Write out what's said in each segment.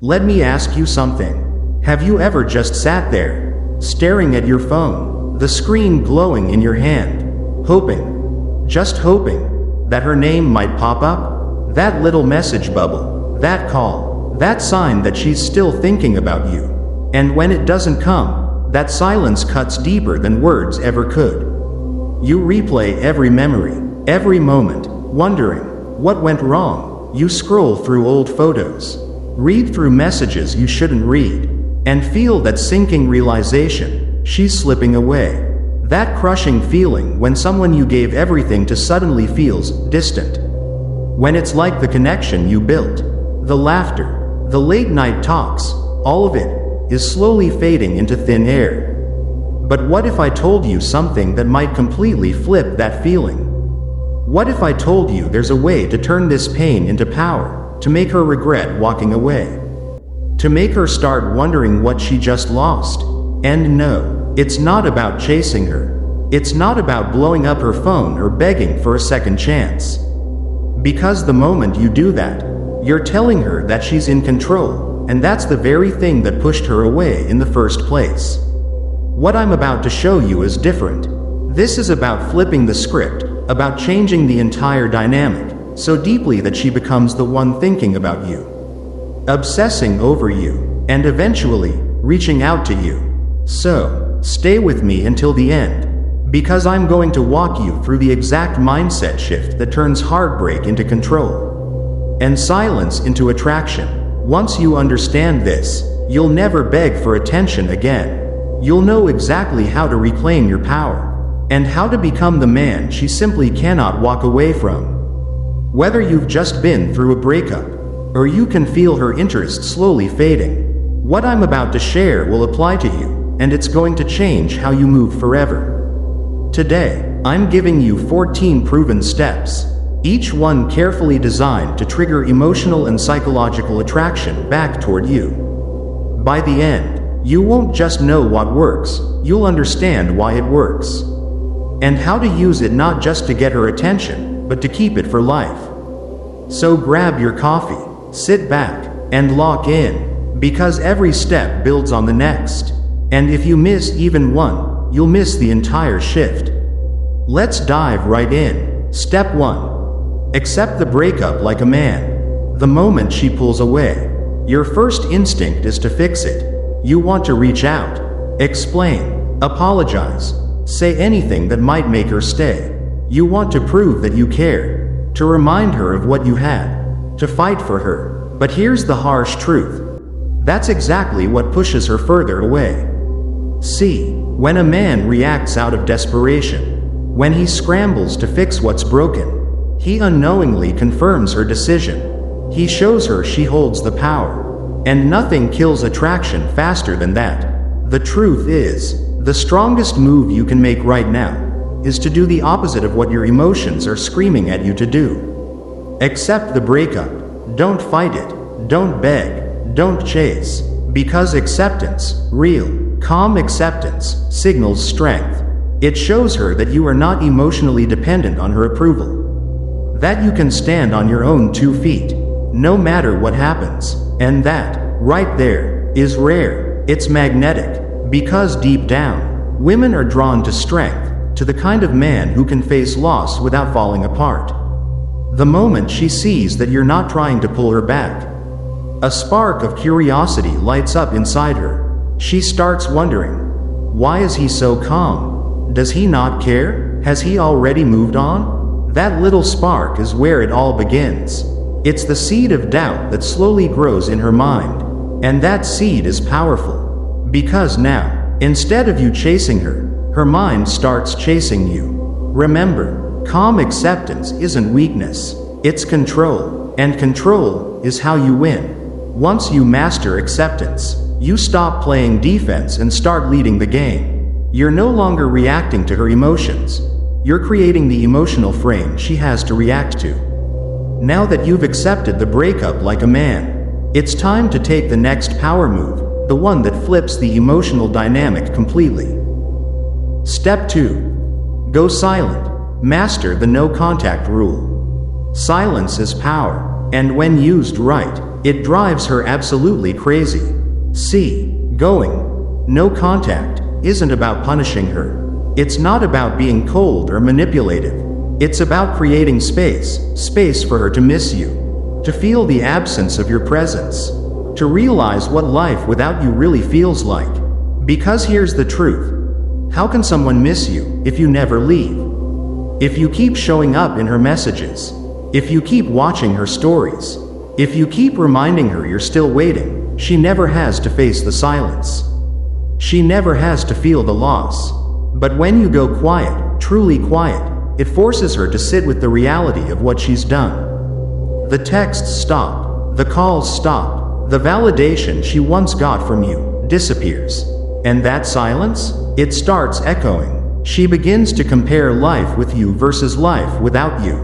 Let me ask you something. Have you ever just sat there, staring at your phone, the screen glowing in your hand, hoping, just hoping, that her name might pop up? That little message bubble, that call, that sign that she's still thinking about you. And when it doesn't come, that silence cuts deeper than words ever could. You replay every memory, every moment, wondering, what went wrong? You scroll through old photos, read through messages you shouldn't read, and feel that sinking realization, she's slipping away. That crushing feeling when someone you gave everything to suddenly feels distant. When it's like the connection you built, the laughter, the late night talks, all of it is slowly fading into thin air. But what if I told you something that might completely flip that feeling? What if I told you there's a way to turn this pain into power, to make her regret walking away? To make her start wondering what she just lost? And no, it's not about chasing her. It's not about blowing up her phone or begging for a second chance. Because the moment you do that, you're telling her that she's in control, and that's the very thing that pushed her away in the first place. What I'm about to show you is different. This is about flipping the script, about changing the entire dynamic, so deeply that she becomes the one thinking about you, obsessing over you, and eventually, reaching out to you. So, stay with me until the end, because I'm going to walk you through the exact mindset shift that turns heartbreak into control, and silence into attraction. Once you understand this, you'll never beg for attention again. You'll know exactly how to reclaim your power, and how to become the man she simply cannot walk away from. Whether you've just been through a breakup, or you can feel her interest slowly fading, what I'm about to share will apply to you, and it's going to change how you move forever. Today, I'm giving you 14 proven steps, each one carefully designed to trigger emotional and psychological attraction back toward you. By the end, you won't just know what works, you'll understand why it works, and how to use it not just to get her attention, but to keep it for life. So grab your coffee, sit back, and lock in, because every step builds on the next, and if you miss even one, you'll miss the entire shift. Let's dive right in. Step 1. Accept the breakup like a man. The moment she pulls away, your first instinct is to fix it. You want to reach out, explain, apologize, say anything that might make her stay. You want to prove that you care, to remind her of what you had, to fight for her. But here's the harsh truth. That's exactly what pushes her further away. See, when a man reacts out of desperation, when he scrambles to fix what's broken, he unknowingly confirms her decision. He shows her she holds the power. And nothing kills attraction faster than that. The truth is, the strongest move you can make right now is to do the opposite of what your emotions are screaming at you to do. Accept the breakup. Don't fight it. Don't beg. Don't chase. Because acceptance, real, calm acceptance, signals strength. It shows her that you are not emotionally dependent on her approval. That you can stand on your own 2 feet, no matter what happens. And that, right there, is rare. It's magnetic. Because deep down, women are drawn to strength, to the kind of man who can face loss without falling apart. The moment she sees that you're not trying to pull her back, a spark of curiosity lights up inside her. She starts wondering, why is he so calm? Does he not care? Has he already moved on? That little spark is where it all begins. It's the seed of doubt that slowly grows in her mind. And that seed is powerful. Because now, instead of you chasing her, her mind starts chasing you. Remember, calm acceptance isn't weakness, it's control. And control is how you win. Once you master acceptance, you stop playing defense and start leading the game. You're no longer reacting to her emotions. You're creating the emotional frame she has to react to. Now that you've accepted the breakup like a man, it's time to take the next power move, the one that flips the emotional dynamic completely. Step 2. Go silent. Master the no contact rule. Silence is power, and when used right, It drives her absolutely crazy. See, going, no contact, isn't about punishing her. It's not about being cold or manipulative. It's about creating space for her to miss you, to feel the absence of your presence, to realize what life without you really feels like. Because here's the truth. How can someone miss you if you never leave? If you keep showing up in her messages, if you keep watching her stories, if you keep reminding her you're still waiting, she never has to face the silence. She never has to feel the loss. But when you go quiet, truly quiet, it forces her to sit with the reality of what she's done. The texts stop, the calls stop, the validation she once got from you disappears. And that silence? It starts echoing. She begins to compare life with you versus life without you.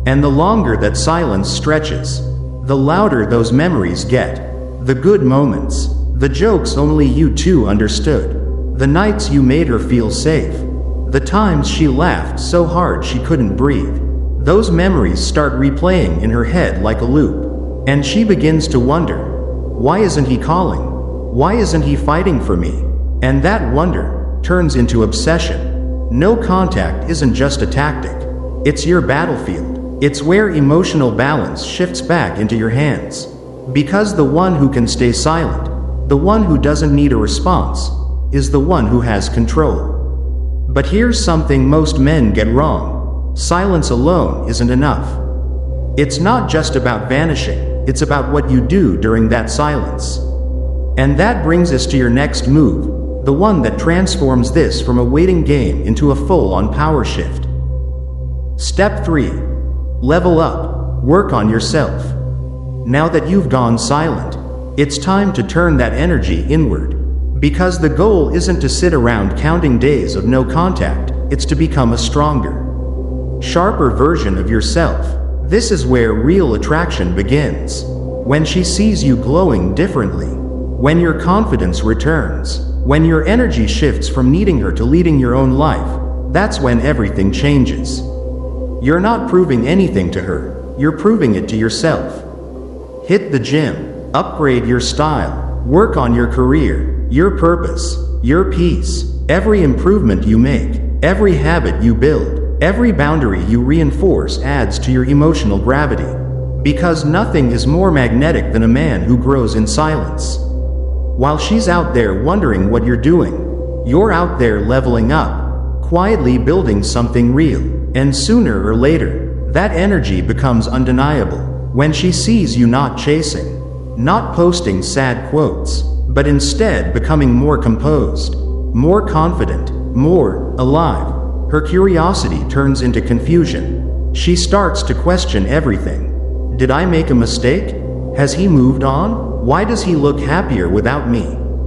And the longer that silence stretches, the louder those memories get. The good moments, the jokes only you two understood, the nights you made her feel safe, the times she laughed so hard she couldn't breathe. Those memories start replaying in her head like a loop. And she begins to wonder, why isn't he calling? Why isn't he fighting for me? And that wonder turns into obsession. No contact isn't just a tactic. It's your battlefield. It's where emotional balance shifts back into your hands. Because the one who can stay silent, the one who doesn't need a response, is the one who has control. But here's something most men get wrong. Silence alone isn't enough. It's not just about vanishing, it's about what you do during that silence. And that brings us to your next move, the one that transforms this from a waiting game into a full-on power shift. Step 3. Level up. Work on yourself. Now that you've gone silent, it's time to turn that energy inward. Because the goal isn't to sit around counting days of no contact, it's to become a stronger, sharper version of yourself. This is where real attraction begins. When she sees you glowing differently, when your confidence returns, when your energy shifts from needing her to leading your own life, that's when everything changes. You're not proving anything to her, you're proving it to yourself. Hit the gym, upgrade your style, work on your career, your purpose, your peace. Every improvement you make, every habit you build, every boundary you reinforce adds to your emotional gravity. Because nothing is more magnetic than a man who grows in silence. While she's out there wondering what you're doing, you're out there leveling up, quietly building something real. And sooner or later, that energy becomes undeniable. When she sees you not chasing, not posting sad quotes, but instead becoming more composed, more confident, more alive, her curiosity turns into confusion. She starts to question everything. Did I make a mistake? Has he moved on? Why does he look happier without me?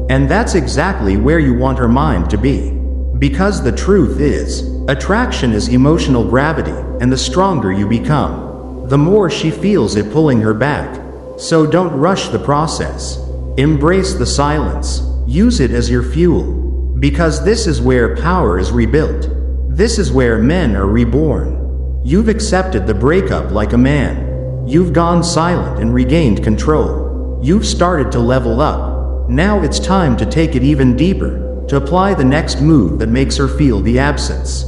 And that's exactly where you want her mind to be. Because the truth is, attraction is emotional gravity, and the stronger you become, the more she feels it pulling her back. So don't rush the process. Embrace the silence. Use it as your fuel. Because this is where power is rebuilt. This is where men are reborn. You've accepted the breakup like a man. You've gone silent and regained control. You've started to level up. Now it's time to take it even deeper, to apply the next move that makes her feel the absence.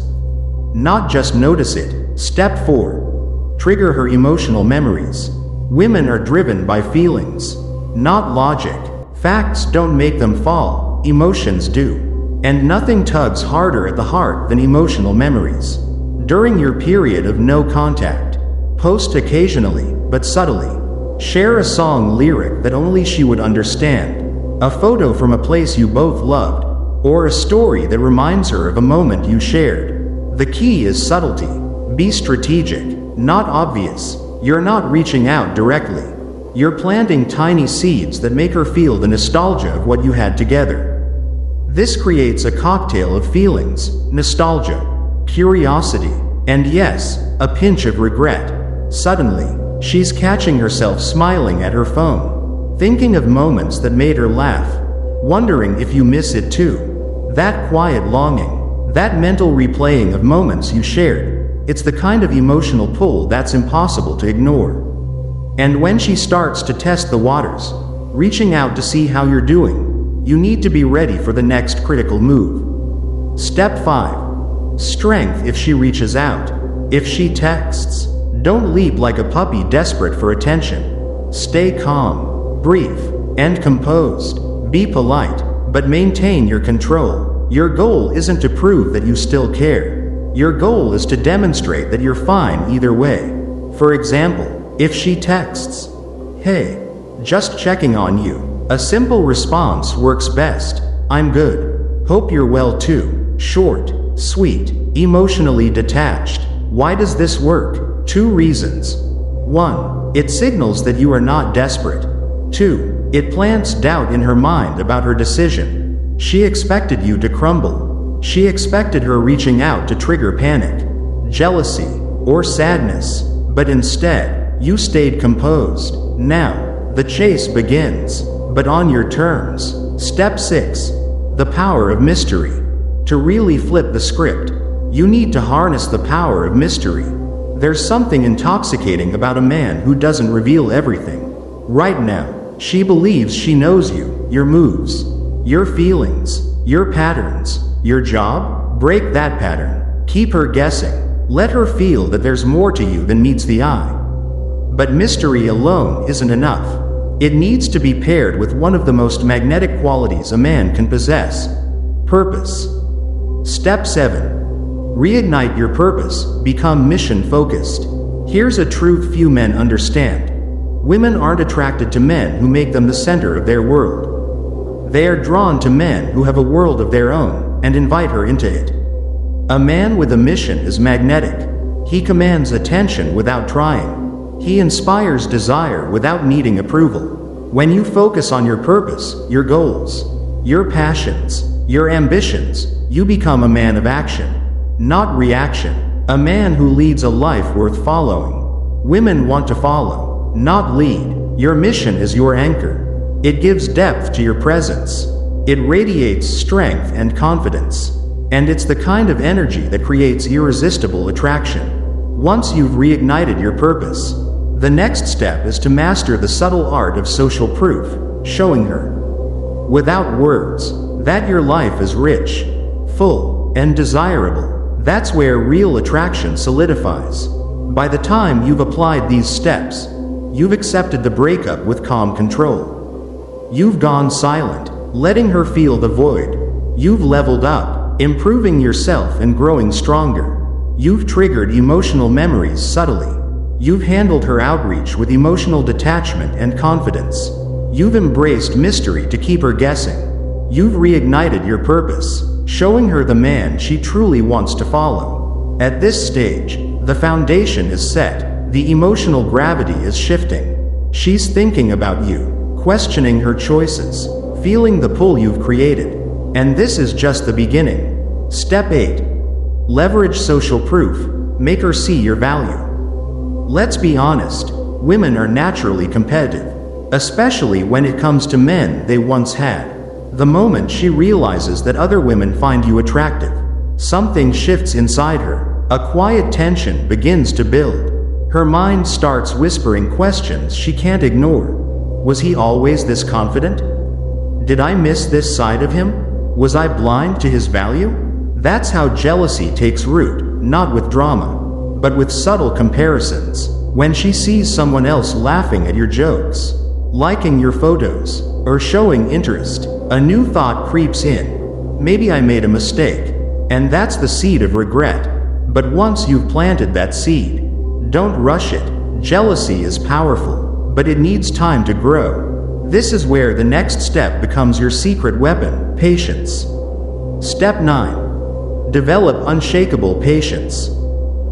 Not just notice it. Step 4. Trigger her emotional memories. Women are driven by feelings, not logic. Facts don't make them fall, emotions do. And nothing tugs harder at the heart than emotional memories. During your period of no contact, post occasionally, but subtly. Share a song lyric that only she would understand, a photo from a place you both loved, or a story that reminds her of a moment you shared. The key is subtlety. Be strategic, not obvious. You're not reaching out directly. You're planting tiny seeds that make her feel the nostalgia of what you had together. This creates a cocktail of feelings, nostalgia, curiosity, and yes, a pinch of regret. Suddenly, she's catching herself smiling at her phone, thinking of moments that made her laugh, wondering if you miss it too. That quiet longing, that mental replaying of moments you shared, it's the kind of emotional pull that's impossible to ignore. And when she starts to test the waters, reaching out to see how you're doing, you need to be ready for the next critical move. Step 5. Strength. If she reaches out, if she texts, don't leap like a puppy desperate for attention. Stay calm, brief, and composed. Be polite, but maintain your control. Your goal isn't to prove that you still care. Your goal is to demonstrate that you're fine either way. For example, if she texts, "Hey, just checking on you," a simple response works best. "I'm good. Hope you're well too." Short, sweet, emotionally detached. Why does this work? 2 reasons. 1. It signals that you are not desperate. 2. It plants doubt in her mind about her decision. She expected you to crumble. She expected her reaching out to trigger panic, jealousy, or sadness. But instead, you stayed composed. Now, the chase begins, but on your terms. Step 6. The power of mystery. To really flip the script, you need to harness the power of mystery. There's something intoxicating about a man who doesn't reveal everything. Right now, she believes she knows you, your moves, your feelings, your patterns, your job. Break that pattern. Keep her guessing. Let her feel that there's more to you than meets the eye. But mystery alone isn't enough. It needs to be paired with one of the most magnetic qualities a man can possess: purpose. Step 7. Reignite your purpose. Become mission-focused. Here's a truth few men understand. Women aren't attracted to men who make them the center of their world. They are drawn to men who have a world of their own and invite her into it. A man with a mission is magnetic. He commands attention without trying. He inspires desire without needing approval. When you focus on your purpose, your goals, your passions, your ambitions, you become a man of action, not reaction. A man who leads a life worth following. Women want to follow, not lead. Your mission is your anchor. It gives depth to your presence. It radiates strength and confidence. And it's the kind of energy that creates irresistible attraction. Once you've reignited your purpose, the next step is to master the subtle art of social proof, showing her, without words, that your life is rich, full, and desirable. That's where real attraction solidifies. By the time you've applied these steps, you've accepted the breakup with calm control. You've gone silent, letting her feel the void. You've leveled up, improving yourself and growing stronger. You've triggered emotional memories subtly. You've handled her outreach with emotional detachment and confidence. You've embraced mystery to keep her guessing. You've reignited your purpose, showing her the man she truly wants to follow. At this stage, the foundation is set. The emotional gravity is shifting. She's thinking about you, questioning her choices, feeling the pull you've created. And this is just the beginning. Step 8. Leverage social proof. Make her see your value. Let's be honest, women are naturally competitive, especially when it comes to men they once had. The moment she realizes that other women find you attractive, something shifts inside her. A quiet tension begins to build. Her mind starts whispering questions she can't ignore. Was he always this confident? Did I miss this side of him? Was I blind to his value? That's how jealousy takes root, not with drama, but with subtle comparisons. When she sees someone else laughing at your jokes, liking your photos, or showing interest, a new thought creeps in. Maybe I made a mistake. And that's the seed of regret. But once you've planted that seed, don't rush it. Jealousy is powerful, but it needs time to grow. This is where the next step becomes your secret weapon: patience. Step 9. Develop unshakable patience.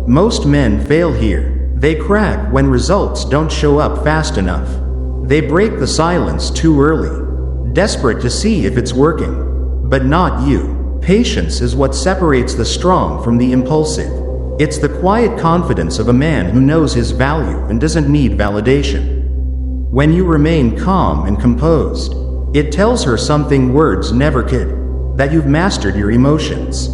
Most men fail here. They crack when results don't show up fast enough. They break the silence too early, desperate to see if it's working. But not you. Patience is what separates the strong from the impulsive. It's the quiet confidence of a man who knows his value and doesn't need validation. When you remain calm and composed, it tells her something words never could: that you've mastered your emotions.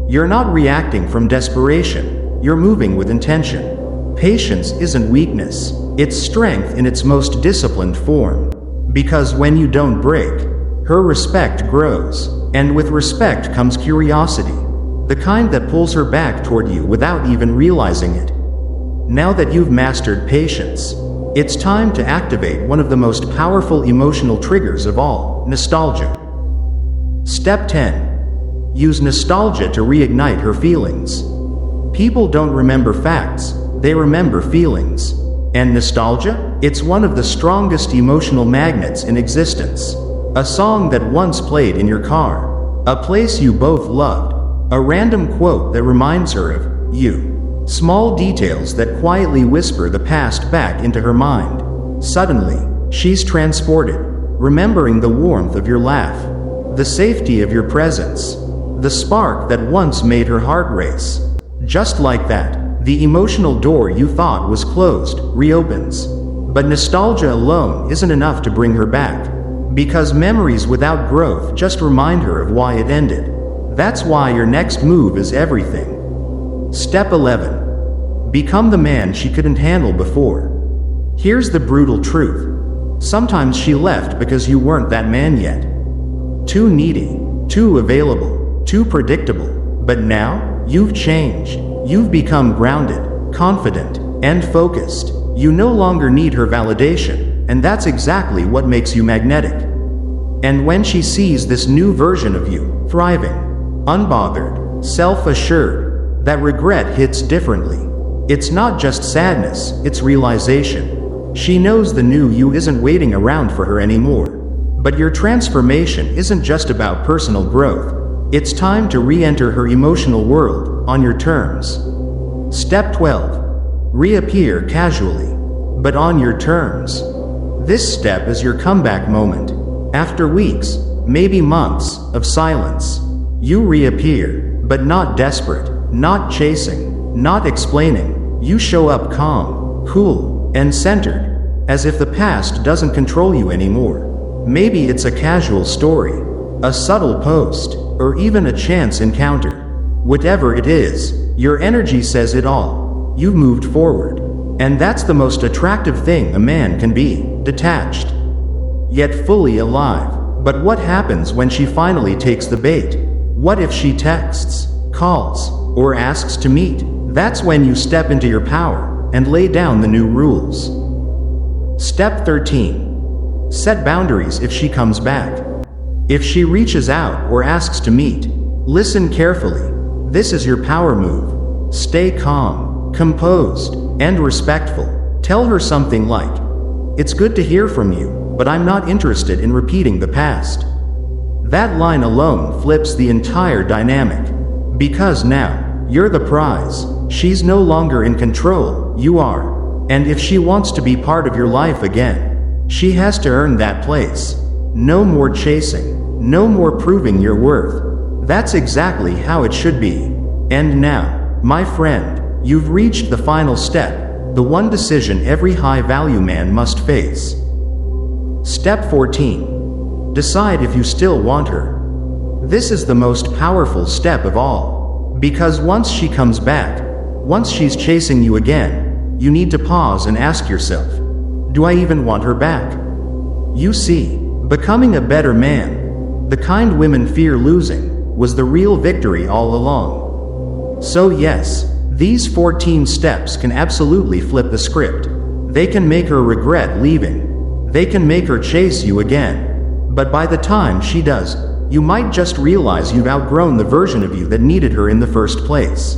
You're not reacting from desperation, you're moving with intention. Patience isn't weakness, it's strength in its most disciplined form. Because when you don't break, her respect grows, and with respect comes curiosity, the kind that pulls her back toward you without even realizing it. Now that you've mastered patience, it's time to activate one of the most powerful emotional triggers of all, nostalgia. Step 10. Use nostalgia to reignite her feelings. People don't remember facts, they remember feelings. And nostalgia? It's one of the strongest emotional magnets in existence. A song that once played in your car, a place you both loved, a random quote that reminds her of you. Small details that quietly whisper the past back into her mind. Suddenly, she's transported, remembering the warmth of your laugh, the safety of your presence, the spark that once made her heart race. Just like that, the emotional door you thought was closed reopens. But nostalgia alone isn't enough to bring her back, because memories without growth just remind her of why it ended. That's why your next move is everything. Step 11. Become the man she couldn't handle before. Here's the brutal truth. Sometimes she left because you weren't that man yet. Too needy, too available, too predictable. But now, you've changed. You've become grounded, confident, and focused. You no longer need her validation, and that's exactly what makes you magnetic. And when she sees this new version of you, thriving, unbothered, self-assured, that regret hits differently. It's not just sadness, it's realization. She knows the new you isn't waiting around for her anymore. But your transformation isn't just about personal growth. It's time to re-enter her emotional world, on your terms. Step 12. Reappear casually, but on your terms. This step is your comeback moment. After weeks, maybe months, of silence, you reappear, but not desperate, not chasing, not explaining. You show up calm, cool, and centered, as if the past doesn't control you anymore. Maybe it's a casual story, a subtle post, or even a chance encounter. Whatever it is, your energy says it all. You've moved forward. And that's the most attractive thing a man can be, detached, yet fully alive. But what happens when she finally takes the bait? What if she texts, calls, or asks to meet? That's when you step into your power and lay down the new rules. Step 13. Set boundaries if she comes back. If she reaches out or asks to meet, listen carefully. This is your power move. Stay calm, composed, and respectful. Tell her something like, "It's good to hear from you, but I'm not interested in repeating the past." That line alone flips the entire dynamic. Because now, you're the prize. She's no longer in control, you are. And if she wants to be part of your life again, she has to earn that place. No more chasing, no more proving your worth. That's exactly how it should be. And now, my friend, you've reached the final step, the one decision every high-value man must face. Step 14. Decide if you still want her. This is the most powerful step of all. Because once she comes back, once she's chasing you again, you need to pause and ask yourself, do I even want her back? You see, becoming a better man, the kind women fear losing, was the real victory all along. So yes, these 14 steps can absolutely flip the script. They can make her regret leaving. They can make her chase you again. But by the time she does, you might just realize you've outgrown the version of you that needed her in the first place.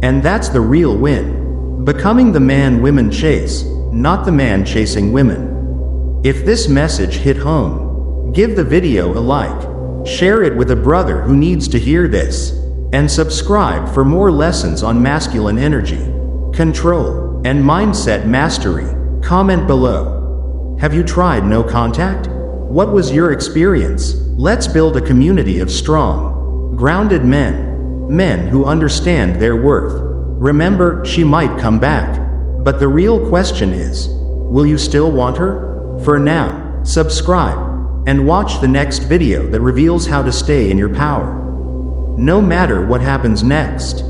And that's the real win. Becoming the man women chase, not the man chasing women. If this message hit home, give the video a like, share it with a brother who needs to hear this, and subscribe for more lessons on masculine energy, control, and mindset mastery. Comment below. Have you tried no contact? What was your experience? Let's build a community of strong, grounded men who understand their worth. Remember, she might come back, but the real question is, will you still want her? For now, subscribe, and watch the next video that reveals how to stay in your power. No matter what happens next.